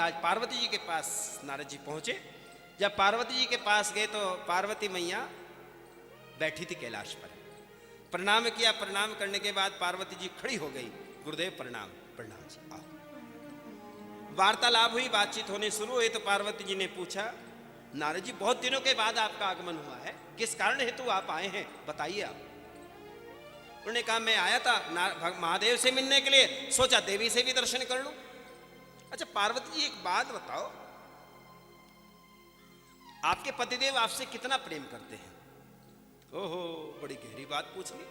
महाराज पार्वती जी के पास नारद जी पहुंचे। जब पार्वती जी के पास गए तो पार्वती मैया बैठी थी कैलाश पर। प्रणाम किया, प्रणाम करने के बाद पार्वती जी खड़ी हो गई। गुरुदेव प्रणाम। प्रणाम जी, आओ। वार्तालाप हुई, बातचीत होने शुरू हुई तो पार्वती जी ने पूछा, नारद जी बहुत दिनों के बाद आपका आगमन हुआ है, किस कारण हेतु आप आए हैं, बताइए आप। उन्होंने कहा मैं आया था महादेव से मिलने के लिए, सोचा देवी से भी दर्शन कर लूं। अच्छा पार्वती जी एक बात बताओ, आपके पतिदेव आपसे कितना प्रेम करते हैं? ओहो बड़ी गहरी बात पूछ ली।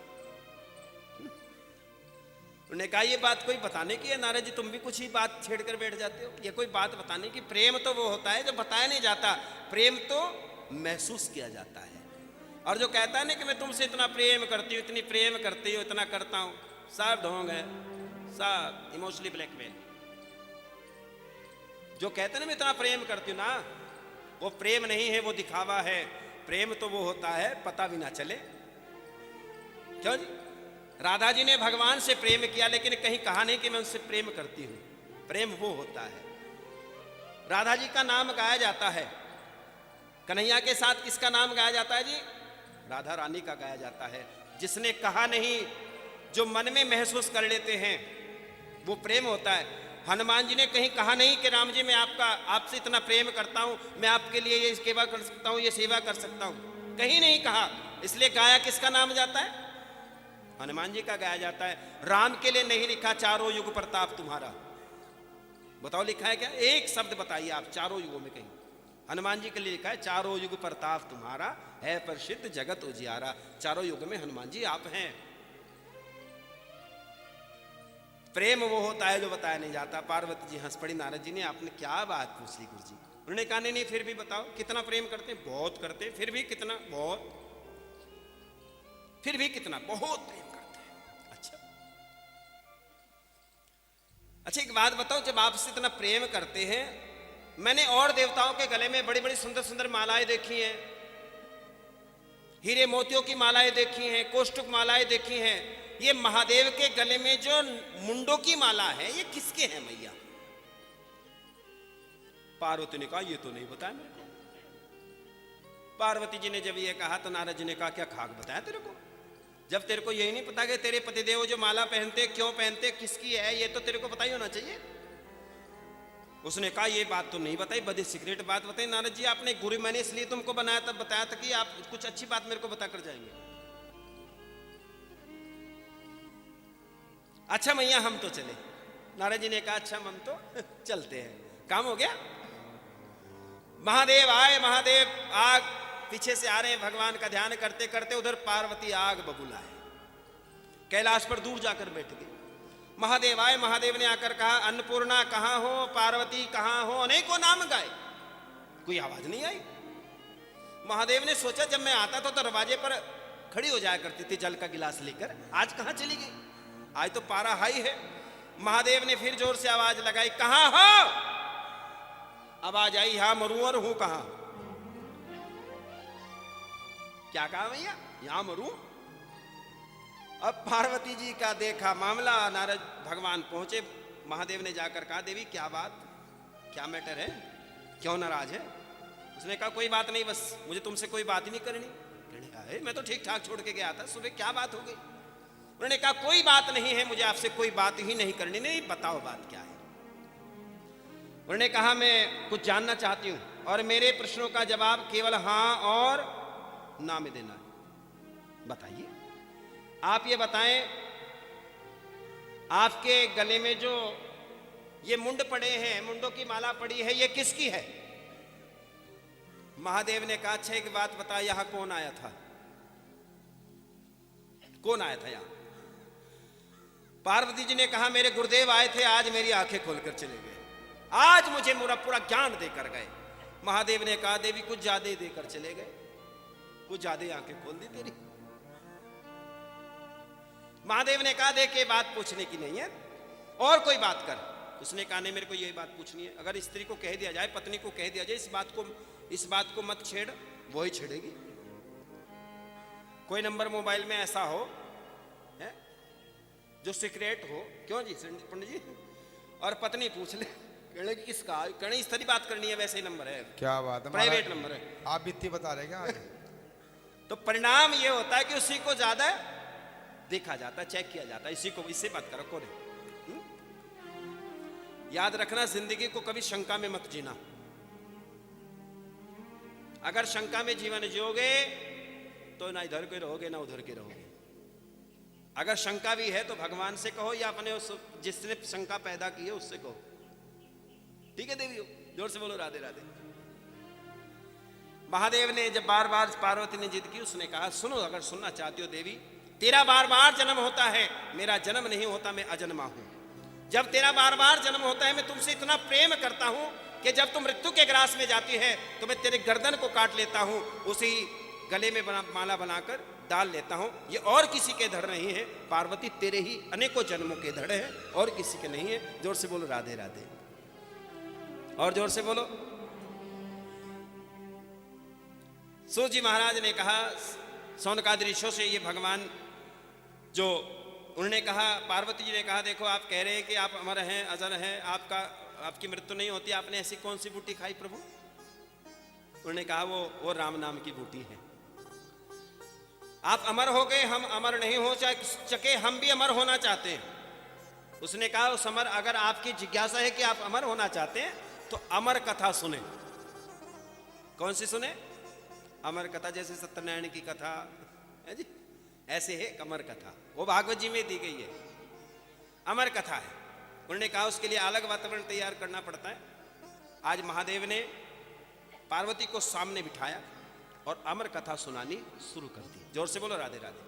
उन्होंने कहा ये बात कोई बताने की है नारद जी, तुम भी कुछ ही बात छेड़ कर बैठ जाते हो। ये कोई बात बताने की? प्रेम तो वो होता है जो बताया नहीं जाता, प्रेम तो महसूस किया जाता है। और जो कहता है ना कि मैं तुमसे इतना प्रेम करती हूँ, इतनी प्रेम करती हूँ, इतना करता हूं, सब ढोंग है, सब इमोशनली ब्लैकमेल। जो कहते हैं ना मैं इतना प्रेम करती हूँ ना, वो प्रेम नहीं है, वो दिखावा है। प्रेम तो वो होता है पता भी ना चले। क्यों जी? राधा जी ने भगवान से प्रेम किया लेकिन कहीं कहा नहीं कि मैं उनसे प्रेम करती हूं। प्रेम वो होता है। राधा जी का नाम गाया जाता है, कन्हैया के साथ किसका नाम गाया जाता है जी? राधा रानी का गाया जाता है। जिसने कहा नहीं, जो मन में महसूस कर लेते हैं, वो प्रेम होता है। हनुमान जी ने कहीं कहा नहीं कि राम जी मैं आपसे इतना प्रेम करता हूं, मैं आपके लिए ये सेवा कर सकता हूं, ये सेवा कर सकता हूं, कहीं नहीं कहा। इसलिए गाया किसका नाम जाता है? हनुमान जी का गाया जाता है। राम के लिए नहीं लिखा चारों युग प्रताप तुम्हारा। बताओ लिखा है क्या? एक शब्द बताइए आप चारों युगों में कहीं। हनुमान जी के लिए लिखा है चारों युग प्रताप तुम्हारा, है प्रसिद्ध जगत उजियारा। चारों युग में हनुमान जी आप हैं। प्रेम वो होता है जो बताया नहीं जाता। पार्वती जी हंस पड़ी, नारद जी ने आपने क्या बात पूछ ली गुरु जी? उन्होंने कहा नहीं फिर भी बताओ कितना प्रेम करते हैं? बहुत करते हैं। फिर भी कितना? बहुत। फिर भी कितना? बहुत प्रेम करते हैं। अच्छा एक बात बताओ, जब आपसे इतना प्रेम करते हैं, मैंने और देवताओं के गले में बड़ी बड़ी सुंदर सुंदर मालाएं देखी हैं, हीरे मोतियों की मालाएं देखी हैं, कोष्ठक मालाएं देखी हैं। ये महादेव के गले में जो मुंडों की माला है, ये किसके हैं मैया? पार्वती ने कहा ये तो नहीं बताया मेरे को। पार्वती जी ने जब ये कहा तो नारद जी ने कहा क्या खाक बताया तेरे को? जब तेरे को यही नहीं पता कि तेरे पतिदेव जो माला पहनते, क्यों पहनते, किसकी है, ये तो तेरे को पता ही होना चाहिए। उसने कहा ये बात तो नहीं बताई, बड़ी सीक्रेट बात बताई। नारद जी आपने गुरु, मैंने इसलिए तुमको बनाया था, बताया था कि आप कुछ अच्छी बात मेरे को बता कर जाएंगे। अच्छा मैया हम तो चले। नारद जी ने कहा अच्छा हम तो चलते हैं, काम हो गया। महादेव आए, महादेव आग पीछे से आ रहे हैं, भगवान का ध्यान करते करते। उधर पार्वती आग बबूला है, कैलाश पर दूर जाकर बैठ गई। महादेव आए, महादेव ने आकर कहा अन्नपूर्णा कहां हो, पार्वती कहां हो, अनेकों नाम गाए, कोई आवाज नहीं आई। महादेव ने सोचा जब मैं आता तो दरवाजे पर खड़ी हो जाया करती थी जल का गिलास लेकर, आज कहां चली गई? आज तो पारा हाई है। महादेव ने फिर जोर से आवाज लगाई, कहां हो? आवाज आई, यहां मरू और हूं कहां? क्या कहा भैया? यहां मरू। अब पार्वती जी का देखा मामला, नारद भगवान पहुंचे। महादेव ने जाकर कहा देवी क्या बात, क्या मैटर है, क्यों नाराज है? उसने कहा कोई बात नहीं, बस मुझे तुमसे कोई बात ही नहीं करनी। कहने कहा मैं तो ठीक ठाक छोड़ के गया था, सुबह क्या बात हो गई? उन्होंने कहा कोई बात नहीं है, मुझे आपसे कोई बात ही नहीं करनी। नहीं बताओ बात क्या है? उन्होंने कहा मैं कुछ जानना चाहती हूं और मेरे प्रश्नों का जवाब केवल हां और ना में देना है। बताइए, आप ये बताएं, आपके गले में जो ये मुंड पड़े हैं, मुंडों की माला पड़ी है, ये किसकी है? महादेव ने कहा अच्छा एक बात बता, यहां कौन आया था? कौन आया था यहां? पार्वती जी ने कहा मेरे गुरुदेव आए थे, आज मेरी आंखें खोलकर चले गए, आज मुझे पूरा ज्ञान देकर गए। महादेव ने कहा देवी कुछ ज्यादा ही देकर चले गए, कुछ ज्यादा ही आंखें खोल दी तेरी। महादेव ने कहा देख ये बात पूछने की नहीं है, और कोई बात कर। उसने कहा नहीं मेरे को यही बात पूछनी है। अगर स्त्री को कह दिया जाए, पत्नी को कह दिया जाए इस बात को मत छेड़, वो ही छेड़ेगी। कोई नंबर मोबाइल में ऐसा हो है जो सीक्रेट हो, क्यों जी पंडित जी, और पत्नी पूछ ले कहने की किसका, कहने इस तरह बात करनी है, वैसे ही नंबर है, क्या बात है, प्राइवेट नंबर है। आप बीती बता रहे क्या आगे? तो परिणाम ये होता है कि उसी को ज्यादा देखा जाता है, चेक किया जाता है, इसी को, इससे बात करो कोने। याद रखना, जिंदगी को कभी शंका में मत जीना। अगर शंका में जीवन जियोगे तो ना इधर के रहोगे ना उधर के रहोगे। अगर शंका भी है तो भगवान से कहो या अपने उस जिसने शंका पैदा की है उससे कहो। ठीक है देवियों, जोर से बोलो राधे राधे। महादेव ने जब बार बार पार्वती ने जिद की, उसने कहा सुनो, अगर सुनना चाहती हो देवी, तेरा बार बार जन्म होता है, मेरा जन्म नहीं होता, मैं अजन्मा हूं। जब तेरा बार बार जन्म होता है, मैं तुमसे इतना प्रेम करता हूं कि जब तुम मृत्यु के ग्रास में जाती है तो मैं तेरे गर्दन को काट लेता हूं, उसी गले में माला बनाकर डाल लेता हूं। ये और किसी के धड़ नहीं है पार्वती, तेरे ही अनेकों जन्मों के धड़ है, और किसी के नहीं है। जोर से बोलो राधे राधे, और जोर से बोलो। सूत जी महाराज ने कहा सौनकादि ऋषियों से, ये भगवान जो उन्होंने कहा, पार्वती जी ने कहा देखो आप कह रहे हैं कि आप अमर हैं, अजर हैं, आपकी मृत्यु नहीं होती, आपने ऐसी कौन सी बूटी खाई प्रभु? उन्होंने कहा वो राम नाम की बूटी है। आप अमर हो गए, हम अमर नहीं हो सके, हम भी अमर होना चाहते हैं। उसने कहा उस अमर, अगर आपकी जिज्ञासा है कि आप अमर होना चाहते हैं तो अमर कथा सुने। कौन सी सुने? अमर कथा, जैसे सत्यनारायण की कथा है जी, ऐसे है अमर कथा, वो भागवत जी में दी गई है, अमर कथा है। उन्होंने कहा उसके लिए अलग वातावरण तैयार करना पड़ता है। आज महादेव ने पार्वती को सामने बिठाया और अमर कथा सुनानी शुरू कर दी। जोर से बोलो राधे राधे।